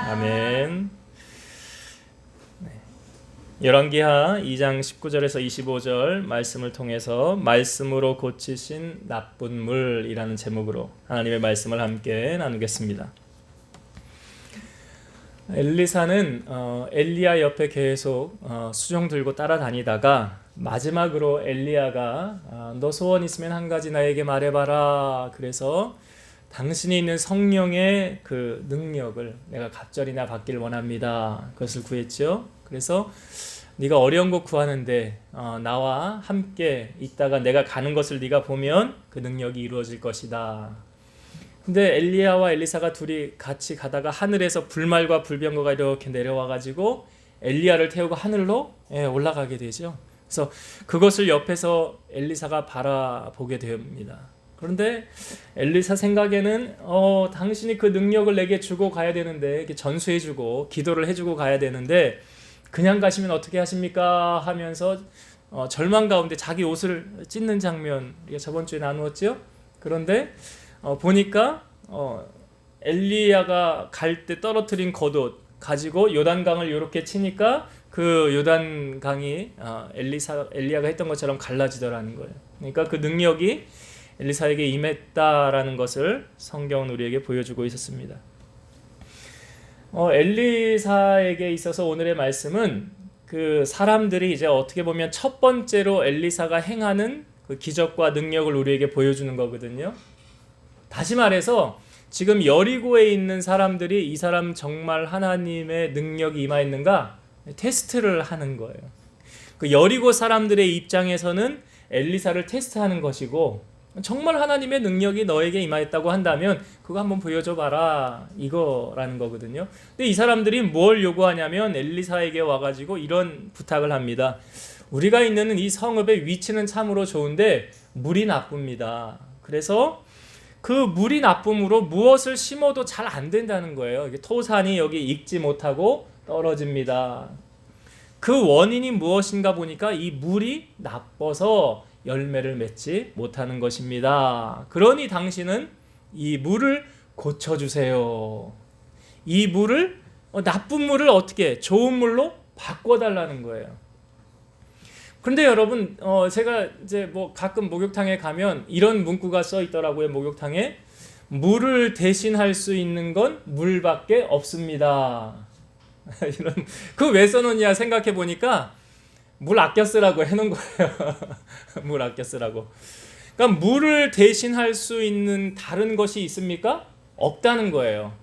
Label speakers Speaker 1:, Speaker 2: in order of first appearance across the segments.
Speaker 1: 아멘. 열왕기하 2장 19절에서 25절 말씀을 통해서 말씀으로 고치신 나쁜 물이라는 제목으로 하나님의 말씀을 함께 나누겠습니다. 엘리사는 엘리야 옆에 계속 수종 들고 따라다니다가 마지막으로 엘리야가 너 소원 있으면 한 가지 나에게 말해봐라. 그래서 당신이 있는 성령의 그 능력을 내가 갑절이나 받길 원합니다. 그것을 구했죠. 그래서 네가 어려운 것 구하는데 나와 함께 있다가 내가 가는 것을 네가 보면 그 능력이 이루어질 것이다. 근데 엘리야와 엘리사가 둘이 같이 가다가 하늘에서 불말과 불병거가 이렇게 내려와 가지고 엘리야를 태우고 하늘로 올라가게 되죠. 그래서 그것을 옆에서 엘리사가 바라보게 됩니다. 그런데 엘리사 생각에는 당신이 그 능력을 내게 주고 가야 되는데, 이렇게 전수해주고 기도를 해주고 가야 되는데 그냥 가시면 어떻게 하십니까? 하면서 절망 가운데 자기 옷을 찢는 장면 우리가 저번 주에 나누었죠. 그런데 보니까 엘리야가 갈 때 떨어뜨린 겉옷 가지고 요단강을 이렇게 치니까 그 요단강이 엘리야가 했던 것처럼 갈라지더라는 거예요. 그러니까 그 능력이 엘리사에게 임했다라는 것을 성경은 우리에게 보여주고 있었습니다. 엘리사에게 있어서 오늘의 말씀은 그 사람들이 이제 어떻게 보면 첫 번째로 엘리사가 행하는 그 기적과 능력을 우리에게 보여주는 거거든요. 다시 말해서 지금 여리고에 있는 사람들이 이 사람 정말 하나님의 능력이 임하였는가 테스트를 하는 거예요. 그 여리고 사람들의 입장에서는 엘리사를 테스트하는 것이고, 정말 하나님의 능력이 너에게 임하였다고 한다면 그거 한번 보여줘 봐라 이거라는 거거든요. 근데 이 사람들이 뭘 요구하냐면 엘리사에게 와가지고 이런 부탁을 합니다. 우리가 있는 이 성읍의 위치는 참으로 좋은데 물이 나쁩니다. 그래서 그 물이 나쁨으로 무엇을 심어도 잘 안 된다는 거예요. 토산이 여기 익지 못하고 떨어집니다. 그 원인이 무엇인가 보니까 이 물이 나빠서 열매를 맺지 못하는 것입니다. 그러니 당신은 이 물을 고쳐주세요. 이 물을 나쁜 물을 어떻게 좋은 물로 바꿔달라는 거예요. 그런데 여러분 제가 이제 가끔 목욕탕에 가면 이런 문구가 써 있더라고요. 목욕탕에 물을 대신할 수 있는 건 물밖에 없습니다. 이런 그 왜 써놓냐 생각해 보니까 물 아껴 쓰라고 해놓은 거예요. 물 아껴 쓰라고. 그러니까 물을 대신할 수 있는 다른 것이 있습니까? 없다는 거예요.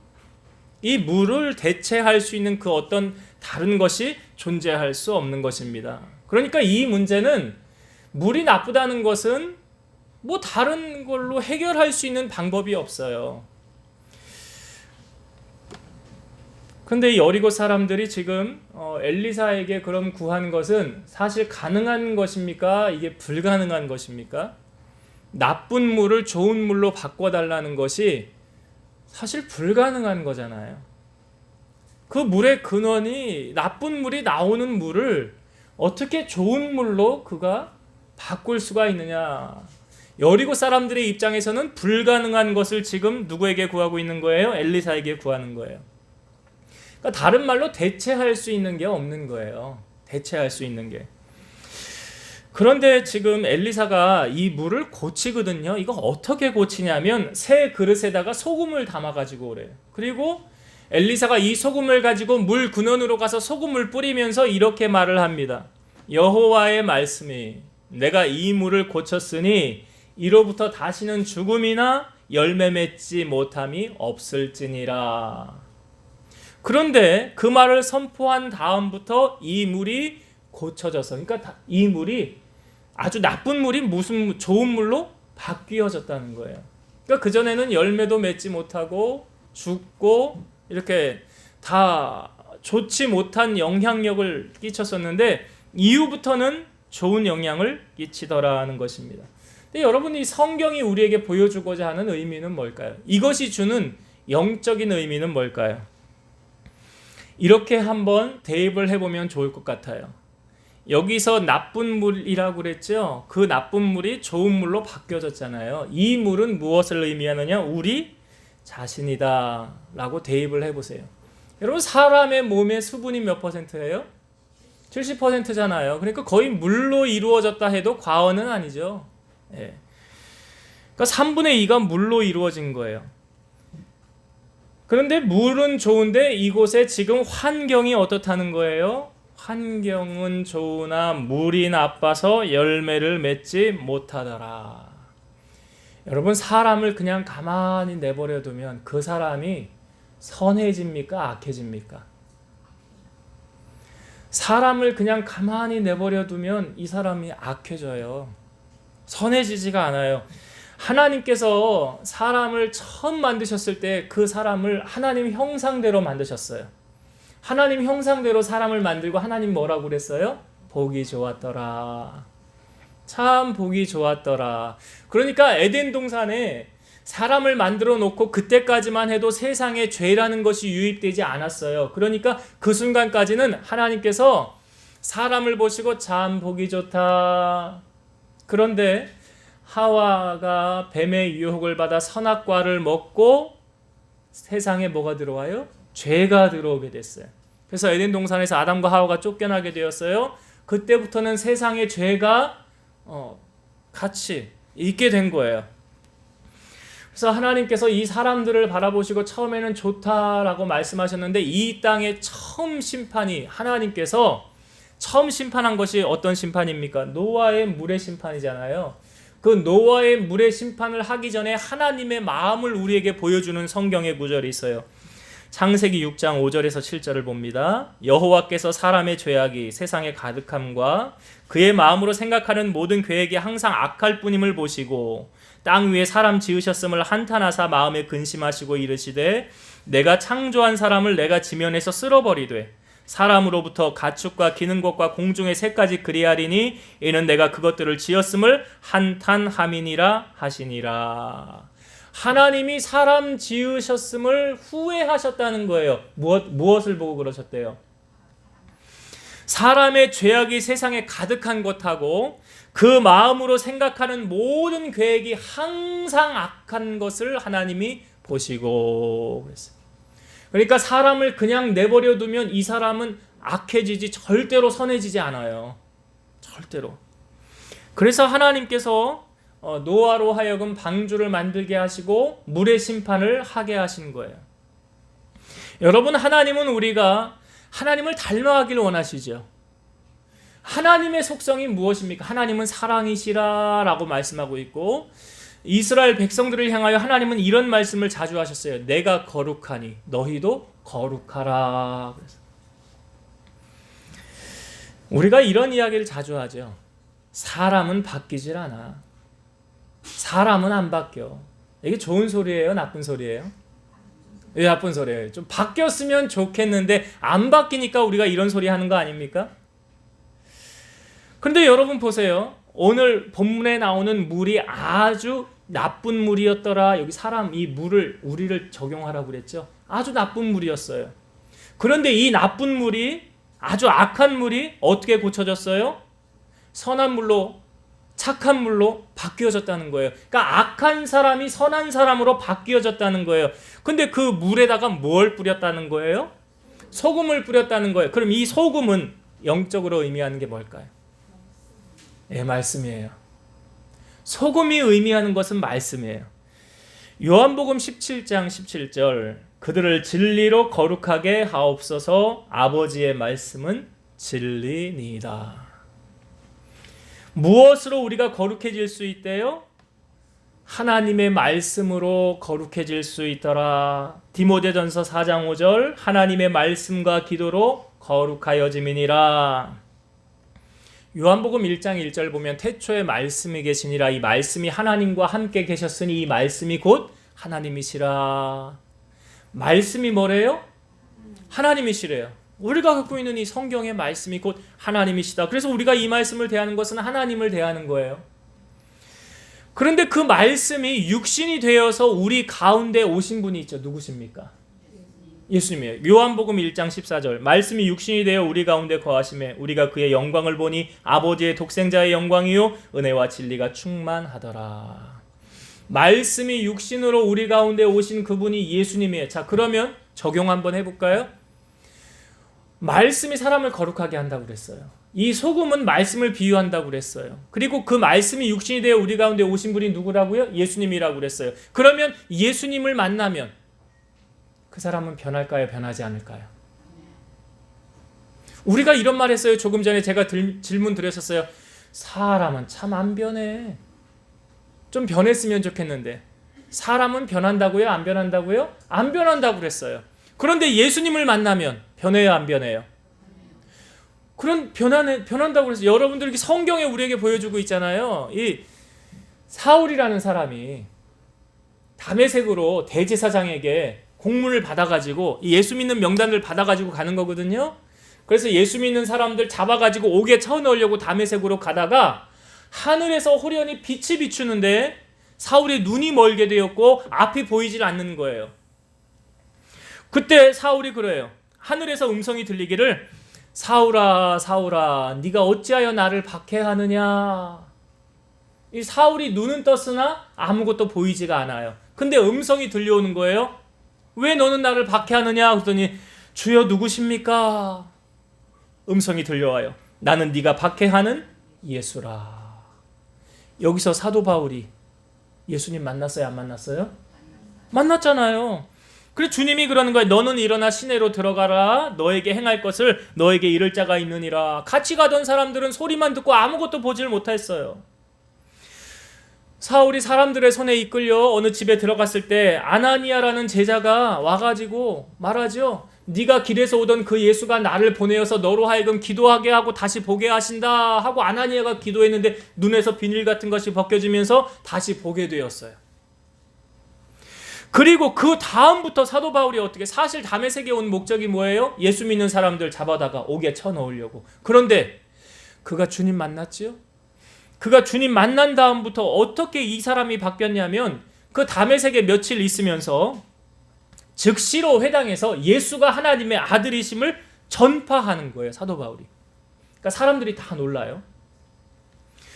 Speaker 1: 이 물을 대체할 수 있는 그 어떤 다른 것이 존재할 수 없는 것입니다. 그러니까 이 문제는 물이 나쁘다는 것은 다른 걸로 해결할 수 있는 방법이 없어요. 근데 이 여리고 사람들이 지금 엘리사에게 그럼 구한 것은 사실 가능한 것입니까? 이게 불가능한 것입니까? 나쁜 물을 좋은 물로 바꿔달라는 것이 사실 불가능한 거잖아요. 그 물의 근원이 나쁜 물이 나오는 물을 어떻게 좋은 물로 그가 바꿀 수가 있느냐. 여리고 사람들의 입장에서는 불가능한 것을 지금 누구에게 구하고 있는 거예요? 엘리사에게 구하는 거예요. 그러니까 다른 말로 대체할 수 있는 게 없는 거예요. 대체할 수 있는 게. 그런데 지금 엘리사가 이 물을 고치거든요. 이거 어떻게 고치냐면 새 그릇에다가 소금을 담아가지고 오래요. 그리고 엘리사가 이 소금을 가지고 물 근원으로 가서 소금을 뿌리면서 이렇게 말을 합니다. 여호와의 말씀이 내가 이 물을 고쳤으니 이로부터 다시는 죽음이나 열매 맺지 못함이 없을지니라. 그런데 그 말을 선포한 다음부터 이 물이 고쳐져서, 그러니까 이 물이 아주 나쁜 물이 무슨 좋은 물로 바뀌어졌다는 거예요. 그러니까 그전에는 열매도 맺지 못하고 죽고 이렇게 다 좋지 못한 영향력을 끼쳤었는데 이후부터는 좋은 영향을 끼치더라는 것입니다. 근데 여러분, 이 성경이 우리에게 보여주고자 하는 의미는 뭘까요? 이것이 주는 영적인 의미는 뭘까요? 이렇게 한번 대입을 해보면 좋을 것 같아요. 여기서 나쁜 물이라고 그랬죠. 그 나쁜 물이 좋은 물로 바뀌어졌잖아요. 이 물은 무엇을 의미하느냐? 우리 자신이다 라고 대입을 해보세요. 여러분 사람의 몸의 수분이 몇 퍼센트예요? 70%잖아요. 그러니까 거의 물로 이루어졌다 해도 과언은 아니죠. 예. 그러니까 3분의 2가 물로 이루어진 거예요. 그런데 물은 좋은데 이곳에 지금 환경이 어떻다는 거예요? 환경은 좋으나 물이 나빠서 열매를 맺지 못하더라. 여러분 사람을 그냥 가만히 내버려 두면 그 사람이 선해집니까? 악해집니까? 사람을 그냥 가만히 내버려 두면 이 사람이 악해져요. 선해지지가 않아요. 하나님께서 사람을 처음 만드셨을 때 그 사람을 하나님 형상대로 만드셨어요. 하나님 형상대로 사람을 만들고 하나님 뭐라고 그랬어요? 보기 좋았더라. 참 보기 좋았더라. 그러니까 에덴 동산에 사람을 만들어 놓고 그때까지만 해도 세상에 죄라는 것이 유입되지 않았어요. 그러니까 그 순간까지는 하나님께서 사람을 보시고 참 보기 좋다. 그런데 하와가 뱀의 유혹을 받아 선악과를 먹고 세상에 뭐가 들어와요? 죄가 들어오게 됐어요. 그래서 에덴 동산에서 아담과 하와가 쫓겨나게 되었어요. 그때부터는 세상에 죄가 같이 있게 된 거예요. 그래서 하나님께서 이 사람들을 바라보시고 처음에는 좋다라고 말씀하셨는데 이 땅의 처음 심판이 하나님께서 처음 심판한 것이 어떤 심판입니까? 노아의 물의 심판이잖아요. 그 노아의 물의 심판을 하기 전에 하나님의 마음을 우리에게 보여주는 성경의 구절이 있어요. 창세기 6장 5절에서 7절을 봅니다. 여호와께서 사람의 죄악이 세상에 가득함과 그의 마음으로 생각하는 모든 계획이 항상 악할 뿐임을 보시고 땅 위에 사람 지으셨음을 한탄하사 마음에 근심하시고 이르시되 내가 창조한 사람을 내가 지면에서 쓸어버리되 사람으로부터 가축과 기는 것과 공중의 새까지 그리하리니 이는 내가 그것들을 지었음을 한탄함이니라 하시니라. 하나님이 사람 지으셨음을 후회하셨다는 거예요. 무엇을 보고 그러셨대요? 사람의 죄악이 세상에 가득한 것하고 그 마음으로 생각하는 모든 계획이 항상 악한 것을 하나님이 보시고 그랬어요. 그러니까 사람을 그냥 내버려 두면 이 사람은 악해지지 절대로 선해지지 않아요. 절대로. 그래서 하나님께서 노아로 하여금 방주를 만들게 하시고 물의 심판을 하게 하신 거예요. 여러분 하나님은 우리가 하나님을 닮아가기를 원하시죠. 하나님의 속성이 무엇입니까? 하나님은 사랑이시라라고 말씀하고 있고 이스라엘 백성들을 향하여 하나님은 이런 말씀을 자주 하셨어요. 내가 거룩하니 너희도 거룩하라. 우리가 이런 이야기를 자주 하죠. 사람은 바뀌질 않아. 사람은 안 바뀌어. 이게 좋은 소리예요? 나쁜 소리예요? 예, 나쁜 소리예요. 좀 바뀌었으면 좋겠는데 안 바뀌니까 우리가 이런 소리 하는 거 아닙니까? 그런데 여러분 보세요. 오늘 본문에 나오는 물이 아주 나쁜 물이었더라. 여기 사람 이 물을 우리를 적용하라고 그랬죠. 아주 나쁜 물이었어요. 그런데 이 나쁜 물이 아주 악한 물이 어떻게 고쳐졌어요? 선한 물로 착한 물로 바뀌어졌다는 거예요. 그러니까 악한 사람이 선한 사람으로 바뀌어졌다는 거예요. 근데 그 물에다가 뭘 뿌렸다는 거예요? 소금을 뿌렸다는 거예요. 그럼 이 소금은 영적으로 의미하는 게 뭘까요? 예, 말씀이에요. 소금이 의미하는 것은 말씀이에요. 요한복음 17장 17절 그들을 진리로 거룩하게 하옵소서 아버지의 말씀은 진리니이다. 무엇으로 우리가 거룩해질 수 있대요? 하나님의 말씀으로 거룩해질 수 있더라. 디모데전서 4장 5절 하나님의 말씀과 기도로 거룩하여짐이니라. 요한복음 1장 1절 보면 태초에 말씀이 계시니라. 이 말씀이 하나님과 함께 계셨으니 이 말씀이 곧 하나님이시라. 말씀이 뭐래요? 하나님이시래요. 우리가 갖고 있는 이 성경의 말씀이 곧 하나님이시다. 그래서 우리가 이 말씀을 대하는 것은 하나님을 대하는 거예요. 그런데 그 말씀이 육신이 되어서 우리 가운데 오신 분이 있죠. 누구십니까? 예수님이에요. 요한복음 1장 14절 말씀이 육신이 되어 우리 가운데 거하심에 우리가 그의 영광을 보니 아버지의 독생자의 영광이요 은혜와 진리가 충만하더라. 말씀이 육신으로 우리 가운데 오신 그분이 예수님이에요. 자, 그러면 적용 한번 해볼까요? 말씀이 사람을 거룩하게 한다고 그랬어요. 이 소금은 말씀을 비유한다고 그랬어요. 그리고 그 말씀이 육신이 되어 우리 가운데 오신 분이 누구라고요? 예수님이라고 그랬어요. 그러면 예수님을 만나면 그 사람은 변할까요? 변하지 않을까요? 우리가 이런 말 했어요. 조금 전에 제가 질문 드렸었어요. 사람은 참 안 변해. 좀 변했으면 좋겠는데. 사람은 변한다고요? 안 변한다고요? 안 변한다고 그랬어요. 그런데 예수님을 만나면 변해요? 안 변해요? 그런 변한다고 그래서 여러분들 성경에 우리에게 보여주고 있잖아요. 이 사울이라는 사람이 다메섹으로 대제사장에게 공문을 받아가지고 예수 믿는 명단을 받아가지고 가는 거거든요. 그래서 예수 믿는 사람들 잡아가지고 옥에 쳐넣으려고 다메섹으로 가다가 하늘에서 호련히 빛이 비추는데 사울의 눈이 멀게 되었고 앞이 보이질 않는 거예요. 그때 사울이 그래요. 하늘에서 음성이 들리기를 사울아 사울아 네가 어찌하여 나를 박해하느냐. 이 사울이 눈은 떴으나 아무것도 보이지가 않아요. 근데 음성이 들려오는 거예요. 왜 너는 나를 박해하느냐 그랬더니 주여 누구십니까? 음성이 들려와요. 나는 네가 박해하는 예수라. 여기서 사도 바울이 예수님 만났어요? 안 만났어요? 만났잖아요. 그래서 주님이 그러는 거예요. 너는 일어나 시내로 들어가라. 너에게 행할 것을 너에게 이를 자가 있느니라. 같이 가던 사람들은 소리만 듣고 아무것도 보질 못했어요. 사울이 사람들의 손에 이끌려 어느 집에 들어갔을 때 아나니아라는 제자가 와가지고 말하죠. 네가 길에서 오던 그 예수가 나를 보내어서 너로 하여금 기도하게 하고 다시 보게 하신다 하고 아나니아가 기도했는데 눈에서 비닐 같은 것이 벗겨지면서 다시 보게 되었어요. 그리고 그 다음부터 사도 바울이 어떻게 사실 다메섹에 온 목적이 뭐예요? 예수 믿는 사람들 잡아다가 옥에 쳐넣으려고. 그런데 그가 주님 만났지요? 그가 주님 만난 다음부터 어떻게 이 사람이 바뀌었냐면 그 다메섹에 며칠 있으면서 즉시로 회당에서 예수가 하나님의 아들이심을 전파하는 거예요. 사도 바울이. 그러니까 사람들이 다 놀라요.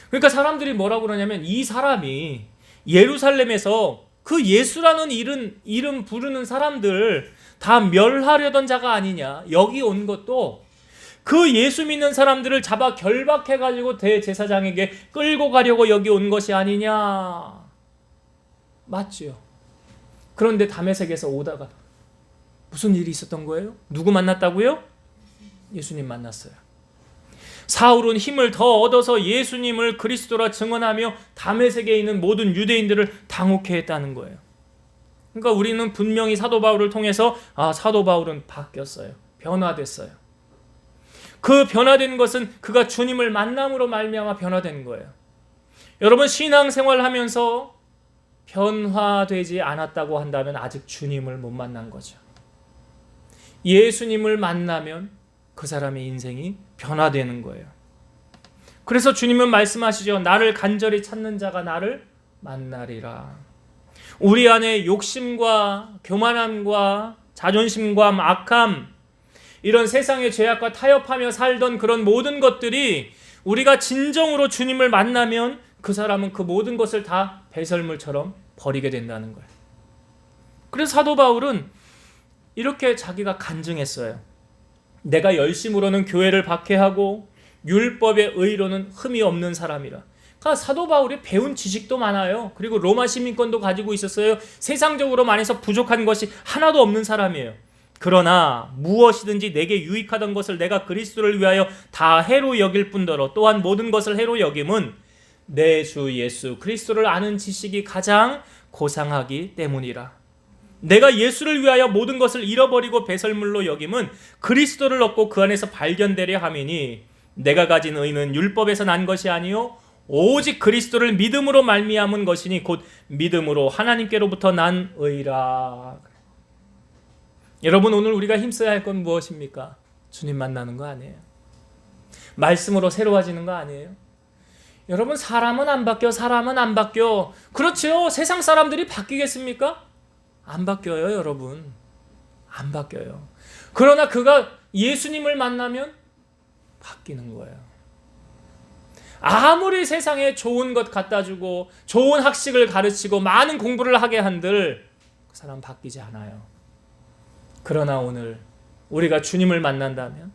Speaker 1: 그러니까 사람들이 뭐라고 그러냐면 이 사람이 예루살렘에서 그 예수라는 이름 부르는 사람들 다 멸하려던 자가 아니냐. 여기 온 것도 그 예수 믿는 사람들을 잡아 결박해가지고 대제사장에게 끌고 가려고 여기 온 것이 아니냐. 맞지요. 그런데 다메섹에서 오다가 무슨 일이 있었던 거예요? 누구 만났다고요? 예수님 만났어요. 사울은 힘을 더 얻어서 예수님을 그리스도라 증언하며 다메섹에 있는 모든 유대인들을 당혹해 했다는 거예요. 그러니까 우리는 분명히 사도 바울을 통해서 사도 바울은 바뀌었어요. 변화됐어요. 그 변화된 것은 그가 주님을 만남으로 말미암아 변화된 거예요. 여러분 신앙생활 하면서 변화되지 않았다고 한다면 아직 주님을 못 만난 거죠. 예수님을 만나면 그 사람의 인생이 변화되는 거예요. 그래서 주님은 말씀하시죠. 나를 간절히 찾는 자가 나를 만나리라. 우리 안에 욕심과 교만함과 자존심과 악함, 이런 세상의 죄악과 타협하며 살던 그런 모든 것들이 우리가 진정으로 주님을 만나면 그 사람은 그 모든 것을 다 배설물처럼 버리게 된다는 거예요. 그래서 사도 바울은 이렇게 자기가 간증했어요. 내가 열심으로는 교회를 박해하고 율법의 의로는 흠이 없는 사람이라. 그러니까 사도 바울이 배운 지식도 많아요. 그리고 로마 시민권도 가지고 있었어요. 세상적으로 말해서 부족한 것이 하나도 없는 사람이에요. 그러나 무엇이든지 내게 유익하던 것을 내가 그리스도를 위하여 다 해로 여길 뿐더러 또한 모든 것을 해로 여김은 내 주 예수 그리스도를 아는 지식이 가장 고상하기 때문이라. 내가 예수를 위하여 모든 것을 잃어버리고 배설물로 여김은 그리스도를 얻고 그 안에서 발견되려 함이니 내가 가진 의는 율법에서 난 것이 아니요 오직 그리스도를 믿음으로 말미암은 것이니 곧 믿음으로 하나님께로부터 난 의라. 여러분 오늘 우리가 힘써야 할 건 무엇입니까? 주님 만나는 거 아니에요. 말씀으로 새로워지는 거 아니에요. 여러분 사람은 안 바뀌어. 그렇죠. 세상 사람들이 바뀌겠습니까? 안 바뀌어요 여러분. 안 바뀌어요. 그러나 그가 예수님을 만나면 바뀌는 거예요. 아무리 세상에 좋은 것 갖다 주고 좋은 학식을 가르치고 많은 공부를 하게 한들 그 사람 바뀌지 않아요. 그러나 오늘 우리가 주님을 만난다면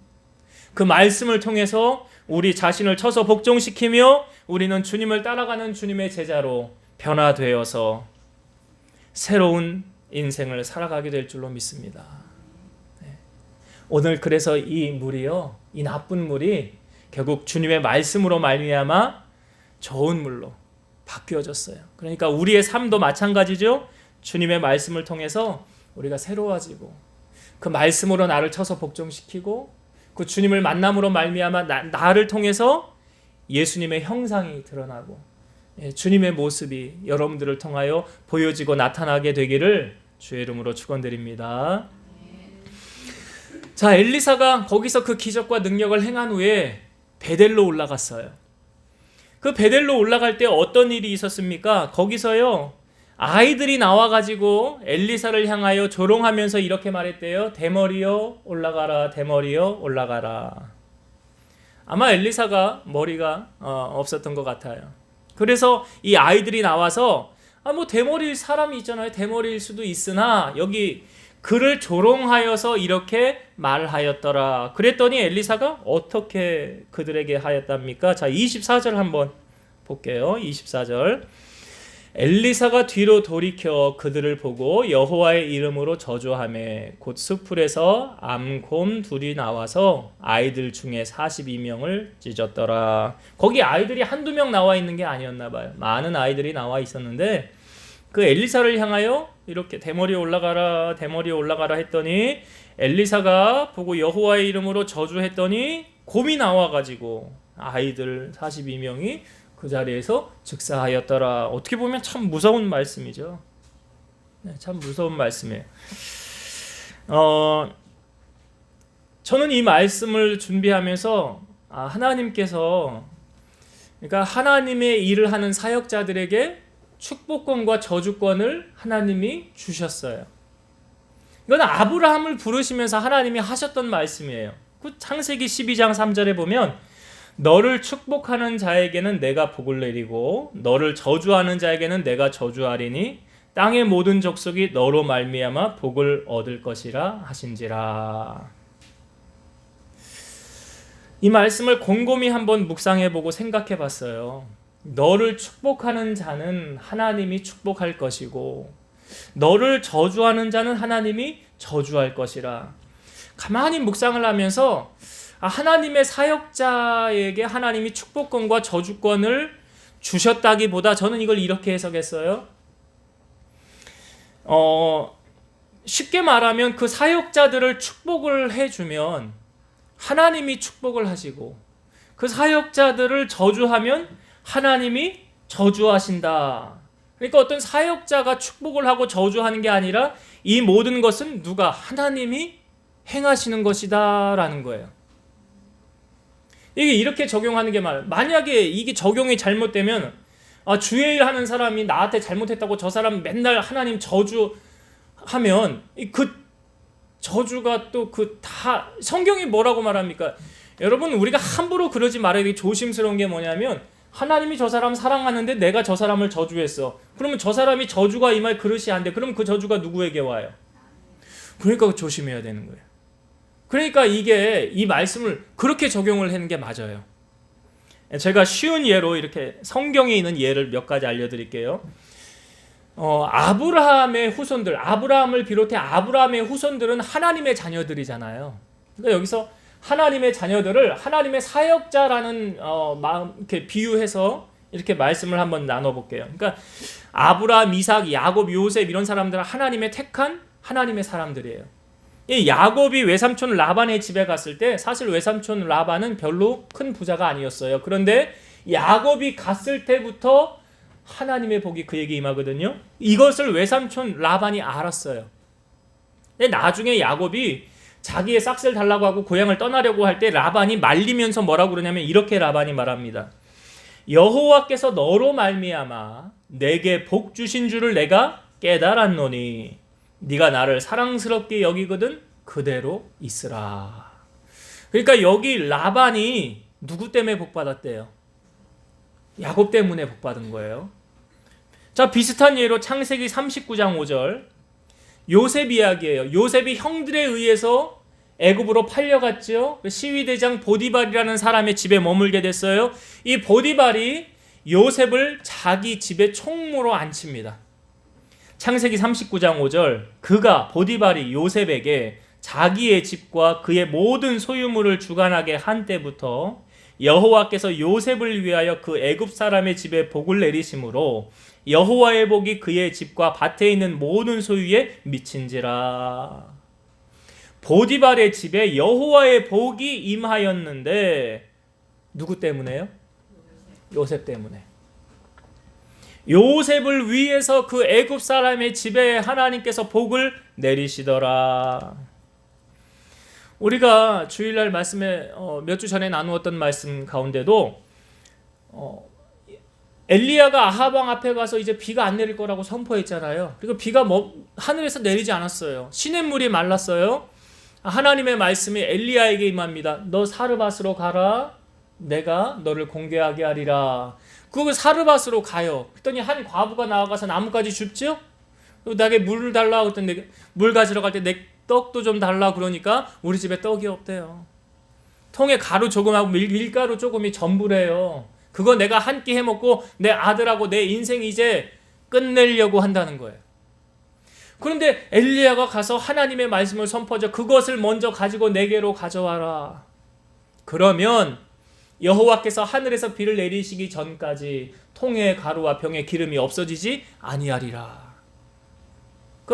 Speaker 1: 그 말씀을 통해서 우리 자신을 쳐서 복종시키며 우리는 주님을 따라가는 주님의 제자로 변화되어서 새로운 인생을 살아가게 될 줄로 믿습니다. 오늘 그래서 이 물이요, 이 나쁜 물이 결국 주님의 말씀으로 말미암아 좋은 물로 바뀌어졌어요. 그러니까 우리의 삶도 마찬가지죠. 주님의 말씀을 통해서 우리가 새로워지고 그 말씀으로 나를 쳐서 복종시키고 그 주님을 만남으로 말미암아 나를 통해서 예수님의 형상이 드러나고 주님의 모습이 여러분들을 통하여 보여지고 나타나게 되기를 주의 이름으로 축원드립니다. 자, 엘리사가 거기서 그 기적과 능력을 행한 후에 베델로 올라갔어요. 그 베델로 올라갈 때 어떤 일이 있었습니까? 거기서요, 아이들이 나와가지고 엘리사를 향하여 조롱하면서 이렇게 말했대요. 대머리여 올라가라, 대머리여 올라가라. 아마 엘리사가 머리가 없었던 것 같아요. 그래서 이 아이들이 나와서 뭐 대머리일 사람이 있잖아요. 대머리일 수도 있으나 여기 그를 조롱하여서 이렇게 말하였더라. 그랬더니 엘리사가 어떻게 그들에게 하였답니까? 자, 24절 한번 볼게요. 24절. 엘리사가 뒤로 돌이켜 그들을 보고 여호와의 이름으로 저주하매 곧 숲풀에서 암곰 둘이 나와서 아이들 중에 42명을 찢었더라. 거기 아이들이 한두 명 나와 있는 게 아니었나 봐요. 많은 아이들이 나와 있었는데 그 엘리사를 향하여 이렇게 대머리에 올라가라, 대머리에 올라가라 했더니 엘리사가 보고 여호와의 이름으로 저주했더니 곰이 나와가지고 아이들 42명이 그 자리에서 즉사하였더라. 어떻게 보면 참 무서운 말씀이죠. 네, 참 무서운 말씀이에요. 저는 이 말씀을 준비하면서 하나님께서 그러니까 하나님의 일을 하는 사역자들에게 축복권과 저주권을 하나님이 주셨어요. 이건 아브라함을 부르시면서 하나님이 하셨던 말씀이에요. 그 창세기 12장 3절에 보면 너를 축복하는 자에게는 내가 복을 내리고 너를 저주하는 자에게는 내가 저주하리니 땅의 모든 족속이 너로 말미암아 복을 얻을 것이라 하신지라. 이 말씀을 곰곰이 한번 묵상해보고 생각해봤어요. 너를 축복하는 자는 하나님이 축복할 것이고 너를 저주하는 자는 하나님이 저주할 것이라. 가만히 묵상을 하면서 하나님의 사역자에게 하나님이 축복권과 저주권을 주셨다기보다 저는 이걸 이렇게 해석했어요. 쉽게 말하면 그 사역자들을 축복을 해주면 하나님이 축복을 하시고 그 사역자들을 저주하면 하나님이 저주하신다. 그러니까 어떤 사역자가 축복을 하고 저주하는 게 아니라 이 모든 것은 누가? 하나님이 행하시는 것이다 라는 거예요. 이게 이렇게 적용하는 게 만약에 이게 적용이 잘못되면 주의 일 하는 사람이 나한테 잘못했다고 저 사람 맨날 하나님 저주하면 그 저주가 또 다 성경이 뭐라고 말합니까? 여러분 우리가 함부로 그러지 말아야 되게 조심스러운 게 뭐냐면 하나님이 저 사람 사랑하는데 내가 저 사람을 저주했어. 그러면 저 사람이 저주가 임할 그릇이 안 돼. 그럼 그 저주가 누구에게 와요? 그러니까 조심해야 되는 거예요. 그러니까 이게 이 말씀을 그렇게 적용을 하는 게 맞아요. 제가 쉬운 예로 이렇게 성경에 있는 예를 몇 가지 알려드릴게요. 아브라함의 후손들, 아브라함을 비롯해 아브라함의 후손들은 하나님의 자녀들이잖아요. 그러니까 여기서 하나님의 자녀들을 하나님의 사역자라는 마음 이렇게 비유해서 이렇게 말씀을 한번 나눠볼게요. 그러니까 아브라함, 이삭, 야곱, 요셉 이런 사람들은 하나님의 택한 하나님의 사람들이에요. 이 야곱이 외삼촌 라반의 집에 갔을 때 사실 외삼촌 라반은 별로 큰 부자가 아니었어요. 그런데 야곱이 갔을 때부터 하나님의 복이 그에게 임하거든요. 이것을 외삼촌 라반이 알았어요. 근데 나중에 야곱이 자기의 싹스를 달라고 하고 고향을 떠나려고 할 때 라반이 말리면서 뭐라고 그러냐면 이렇게 라반이 말합니다. 여호와께서 너로 말미암아 내게 복 주신 줄을 내가 깨달았노니 네가 나를 사랑스럽게 여기거든 그대로 있으라. 그러니까 여기 라반이 누구 때문에 복 받았대요? 야곱 때문에 복 받은 거예요. 자, 비슷한 예로 창세기 39장 5절 요셉 이야기예요. 요셉이 형들에 의해서 애굽으로 팔려갔죠. 시위대장 보디발이라는 사람의 집에 머물게 됐어요. 이 보디발이 요셉을 자기 집에 총무로 앉힙니다. 창세기 39장 5절, 그가 보디발이 요셉에게 자기의 집과 그의 모든 소유물을 주관하게 한 때부터 여호와께서 요셉을 위하여 그 애굽 사람의 집에 복을 내리심으로 여호와의 복이 그의 집과 밭에 있는 모든 소유에 미친지라. 보디발의 집에 여호와의 복이 임하였는데 누구 때문에요? 요셉 때문에. 요셉을 위해서 그 애굽 사람의 집에 하나님께서 복을 내리시더라. 우리가 주일날 말씀에 몇 주 전에 나누었던 말씀 가운데도 엘리야가 아합 왕 앞에 가서 이제 비가 안 내릴 거라고 선포했잖아요. 그리고 비가 하늘에서 내리지 않았어요. 시냇물이 말랐어요. 하나님의 말씀이 엘리야에게 임합니다. 너 사르밧으로 가라. 내가 너를 공개하게 하리라. 그 사르밧으로 가요. 그랬더니 한 과부가 나와가서 나뭇가지 줍죠. 나에게 물을 달라. 그랬더니 물 가지러 갈 때 내 떡도 좀 달라. 그러니까 우리 집에 떡이 없대요. 통에 가루 조금하고 밀가루 조금이 전부래요. 그거 내가 한 끼 해먹고 내 아들하고 내 인생 이제 끝내려고 한다는 거예요. 그런데 엘리야가 가서 하나님의 말씀을 선포하죠. 그것을 먼저 가지고 내게로 가져와라. 그러면 여호와께서 하늘에서 비를 내리시기 전까지 통에 가루와 병에 기름이 없어지지 아니하리라.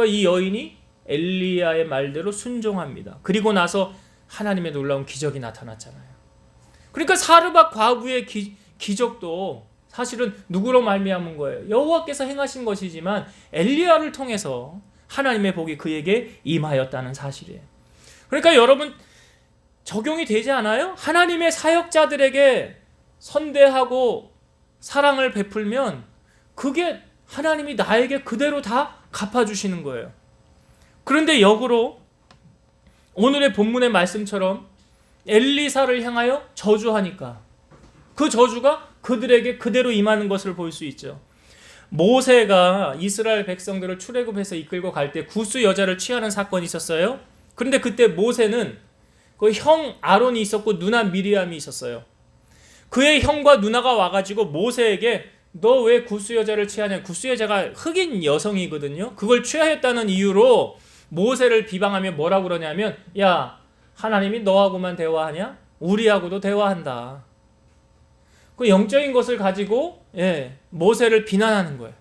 Speaker 1: 이 여인이 엘리야의 말대로 순종합니다. 그리고 나서 하나님의 놀라운 기적이 나타났잖아요. 그러니까 사르밧 과부의 기적도 사실은 누구로 말미암은 거예요? 여호와께서 행하신 것이지만 엘리야를 통해서 하나님의 복이 그에게 임하였다는 사실이에요. 그러니까 여러분 적용이 되지 않아요? 하나님의 사역자들에게 선대하고 사랑을 베풀면 그게 하나님이 나에게 그대로 다 갚아주시는 거예요. 그런데 역으로 오늘의 본문의 말씀처럼 엘리사를 향하여 저주하니까 그 저주가 그들에게 그대로 임하는 것을 볼 수 있죠. 모세가 이스라엘 백성들을 출애굽해서 이끌고 갈 때 구스 여자를 취하는 사건이 있었어요. 그런데 그때 모세는 그 형 아론이 있었고 누나 미리암이 있었어요. 그의 형과 누나가 와가지고 모세에게 너 왜 구스 여자를 취하냐? 구스 여자가 흑인 여성이거든요. 그걸 취하였다는 이유로 모세를 비방하며 뭐라고 그러냐면 야 하나님이 너하고만 대화하냐? 우리하고도 대화한다. 그 영적인 것을 가지고 모세를 비난하는 거예요.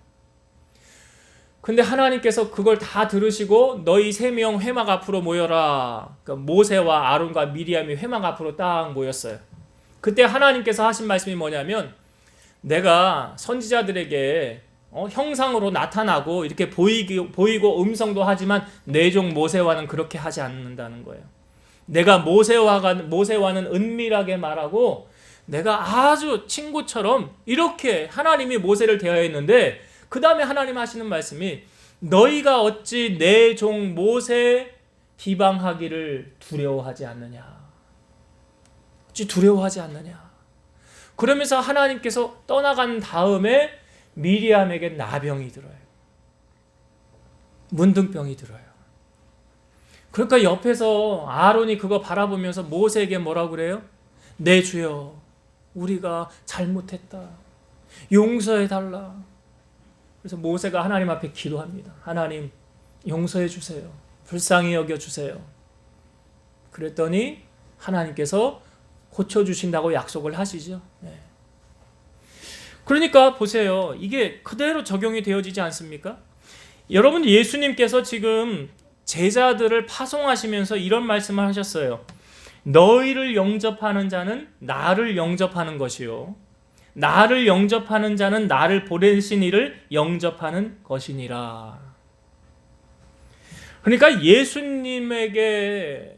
Speaker 1: 근데 하나님께서 그걸 다 들으시고 너희 3명 회막 앞으로 모여라. 그러니까 모세와 아론과 미리암이 회막 앞으로 딱 모였어요. 그때 하나님께서 하신 말씀이 뭐냐면 내가 선지자들에게 형상으로 나타나고 이렇게 보이고 음성도 하지만 내 종 모세와는 그렇게 하지 않는다는 거예요. 내가 모세와는 은밀하게 말하고 내가 아주 친구처럼 이렇게 하나님이 모세를 대하였는데 그 다음에 하나님 하시는 말씀이 너희가 어찌 내 종 모세 비방하기를 두려워하지 않느냐. 어찌 두려워하지 않느냐. 그러면서 하나님께서 떠나간 다음에 미리암에게 나병이 들어요. 문둥병이 들어요. 그러니까 옆에서 아론이 그거 바라보면서 모세에게 뭐라고 그래요? 내 주여 우리가 잘못했다. 용서해달라. 그래서 모세가 하나님 앞에 기도합니다. 하나님 용서해 주세요. 불쌍히 여겨주세요. 그랬더니 하나님께서 고쳐주신다고 약속을 하시죠. 그러니까 보세요. 이게 그대로 적용이 되어지지 않습니까? 여러분 예수님께서 지금 제자들을 파송하시면서 이런 말씀을 하셨어요. 너희를 영접하는 자는 나를 영접하는 것이요 나를 영접하는 자는 나를 보내신 이를 영접하는 것이니라. 그러니까 예수님에게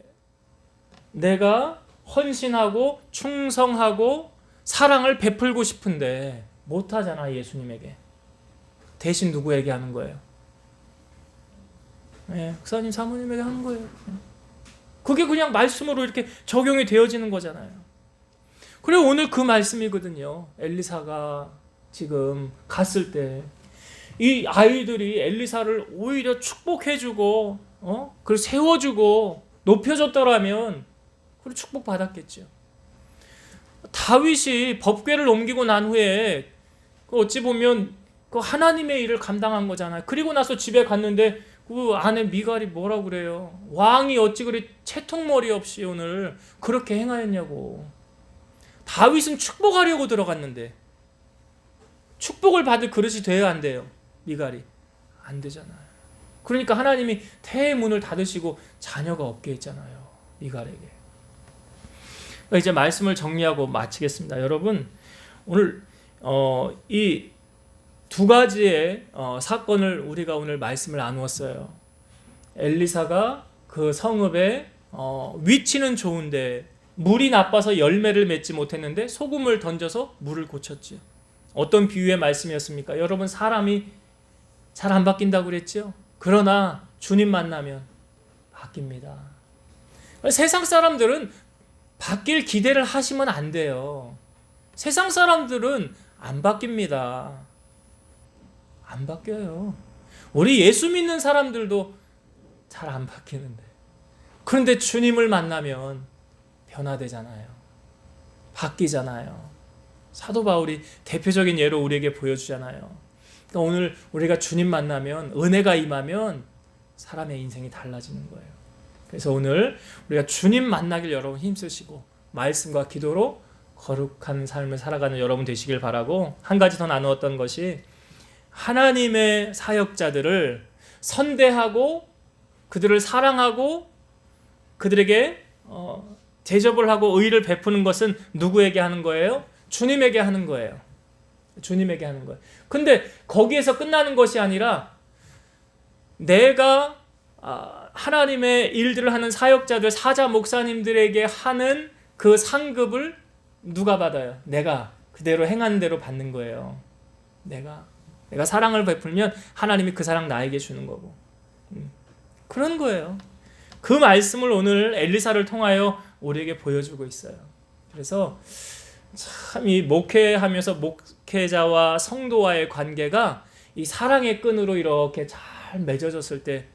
Speaker 1: 내가 헌신하고 충성하고 사랑을 베풀고 싶은데 못하잖아. 예수님에게. 대신 누구에게 하는 거예요? 목사님 사모님에게 하는 거예요. 그게 그냥 말씀으로 이렇게 적용이 되어지는 거잖아요. 그리고 오늘 그 말씀이거든요. 엘리사가 지금 갔을 때 이 아이들이 엘리사를 오히려 축복해주고 그걸 세워주고 높여줬더라면 그걸 축복받았겠죠. 다윗이 법궤를 옮기고 난 후에 어찌 보면 그 하나님의 일을 감당한 거잖아요. 그리고 나서 집에 갔는데 그 아내 미갈이 뭐라고 그래요? 왕이 어찌 그리 채통머리 없이 오늘 그렇게 행하였냐고. 다윗은 축복하려고 들어갔는데 축복을 받을 그릇이 돼야 안 돼요? 미갈이 안 되잖아요. 그러니까 하나님이 태의 문을 닫으시고 자녀가 없게 했잖아요, 미갈에게. 이제 말씀을 정리하고 마치겠습니다. 여러분, 오늘 이 두 가지의 사건을 우리가 오늘 말씀을 나누었어요. 엘리사가 그 성읍에 위치는 좋은데 물이 나빠서 열매를 맺지 못했는데 소금을 던져서 물을 고쳤지요. 어떤 비유의 말씀이었습니까? 여러분, 사람이 잘 안 바뀐다고 그랬죠? 그러나 주님 만나면 바뀝니다. 세상 사람들은 바뀔 기대를 하시면 안 돼요. 세상 사람들은 안 바뀝니다. 안 바뀌어요. 우리 예수 믿는 사람들도 잘 안 바뀌는데, 그런데 주님을 만나면 변화되잖아요. 바뀌잖아요. 사도 바울이 대표적인 예로 우리에게 보여주잖아요. 그러니까 오늘 우리가 주님 만나면, 은혜가 임하면 사람의 인생이 달라지는 거예요. 그래서 오늘 우리가 주님 만나길 여러분 힘쓰시고 말씀과 기도로 거룩한 삶을 살아가는 여러분 되시길 바라고, 한 가지 더 나누었던 것이 하나님의 사역자들을 선대하고 그들을 사랑하고 그들에게 대접을 하고 의를 베푸는 것은 누구에게 하는 거예요? 주님에게 하는 거예요. 주님에게 하는 거예요. 근데 거기에서 끝나는 것이 아니라 내가 하나님의 일들을 하는 사역자들, 사자 목사님들에게 하는 그 상급을 누가 받아요? 내가 그대로 행한 대로 받는 거예요. 내가 사랑을 베풀면 하나님이 그 사랑 나에게 주는 거고, 그런 거예요. 그 말씀을 오늘 엘리사를 통하여 우리에게 보여주고 있어요. 그래서 참 이 목회하면서 목회자와 성도와의 관계가 이 사랑의 끈으로 이렇게 잘 맺어졌을 때,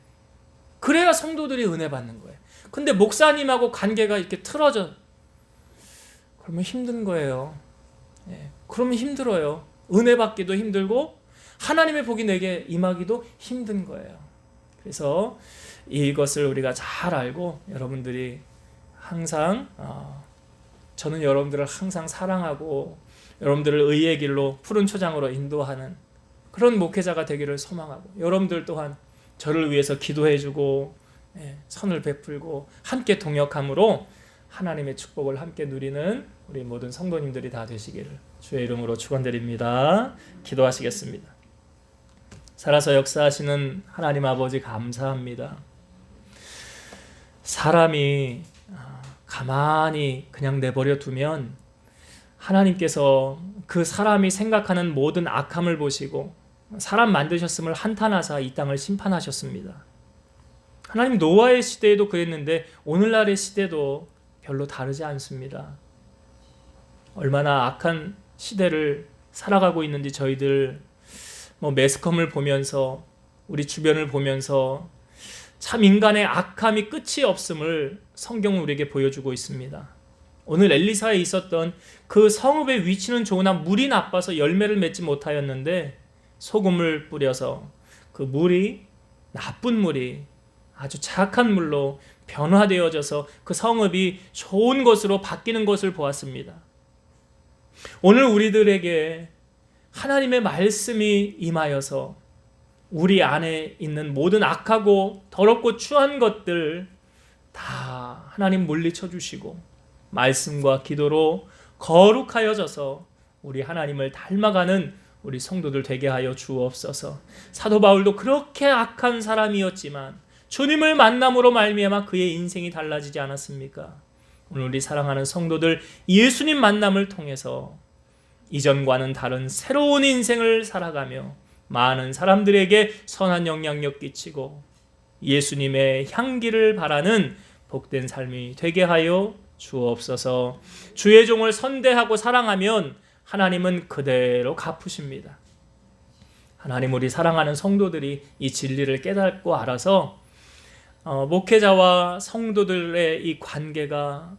Speaker 1: 그래야 성도들이 은혜 받는 거예요. 근데 목사님하고 관계가 이렇게 틀어져, 그러면 힘든 거예요. 그러면 힘들어요. 은혜 받기도 힘들고 하나님의 복이 내게 임하기도 힘든 거예요. 그래서 이것을 우리가 잘 알고 여러분들이 항상 저는 여러분들을 항상 사랑하고 여러분들을 의의 길로 푸른 초장으로 인도하는 그런 목회자가 되기를 소망하고, 여러분들 또한 저를 위해서 기도해주고 선을 베풀고 함께 동역함으로 하나님의 축복을 함께 누리는 우리 모든 성도님들이 다 되시기를 주의 이름으로 축원드립니다. 기도하시겠습니다. 살아서 역사하시는 하나님 아버지, 감사합니다. 사람이 가만히 그냥 내버려 두면 하나님께서 그 사람이 생각하는 모든 악함을 보시고 사람 만드셨음을 한탄하사 이 땅을 심판하셨습니다. 하나님, 노아의 시대에도 그랬는데 오늘날의 시대도 별로 다르지 않습니다. 얼마나 악한 시대를 살아가고 있는지 저희들 매스컴을 보면서 우리 주변을 보면서 참 인간의 악함이 끝이 없음을 성경은 우리에게 보여주고 있습니다. 오늘 엘리사에 있었던 그 성읍의 위치는 좋으나 물이 나빠서 열매를 맺지 못하였는데 소금을 뿌려서 그 물이, 나쁜 물이 아주 착한 물로 변화되어져서 그 성읍이 좋은 것으로 바뀌는 것을 보았습니다. 오늘 우리들에게 하나님의 말씀이 임하여서 우리 안에 있는 모든 악하고 더럽고 추한 것들 다 하나님 물리쳐 주시고 말씀과 기도로 거룩하여져서 우리 하나님을 닮아가는 우리 성도들 되게 하여 주옵소서. 사도 바울도 그렇게 악한 사람이었지만 주님을 만남으로 말미암아 그의 인생이 달라지지 않았습니까? 오늘 우리 사랑하는 성도들, 예수님 만남을 통해서 이전과는 다른 새로운 인생을 살아가며 많은 사람들에게 선한 영향력 끼치고 예수님의 향기를 바라는 복된 삶이 되게 하여 주옵소서. 주의 종을 선대하고 사랑하면 하나님은 그대로 갚으십니다. 하나님, 우리 사랑하는 성도들이 이 진리를 깨닫고 알아서 목회자와 성도들의 이 관계가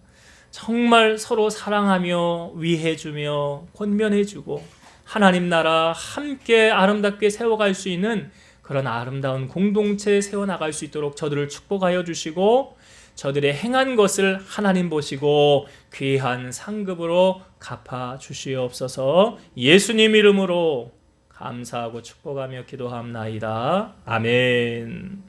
Speaker 1: 정말 서로 사랑하며 위해주며 권면해주고 하나님 나라 함께 아름답게 세워갈 수 있는 그런 아름다운 공동체 세워나갈 수 있도록 저들을 축복하여 주시고 저들의 행한 것을 하나님 보시고 귀한 상급으로 갚아 주시옵소서. 예수님 이름으로 감사하고 축복하며 기도합나이다. 아멘.